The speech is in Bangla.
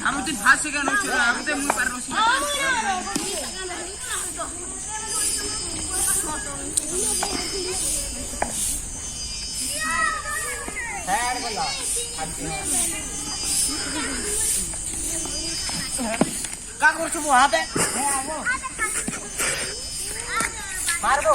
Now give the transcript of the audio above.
আমি তুই ভাত শেখানো আমি তো মুই পারবো কা করছো হাতে মারবো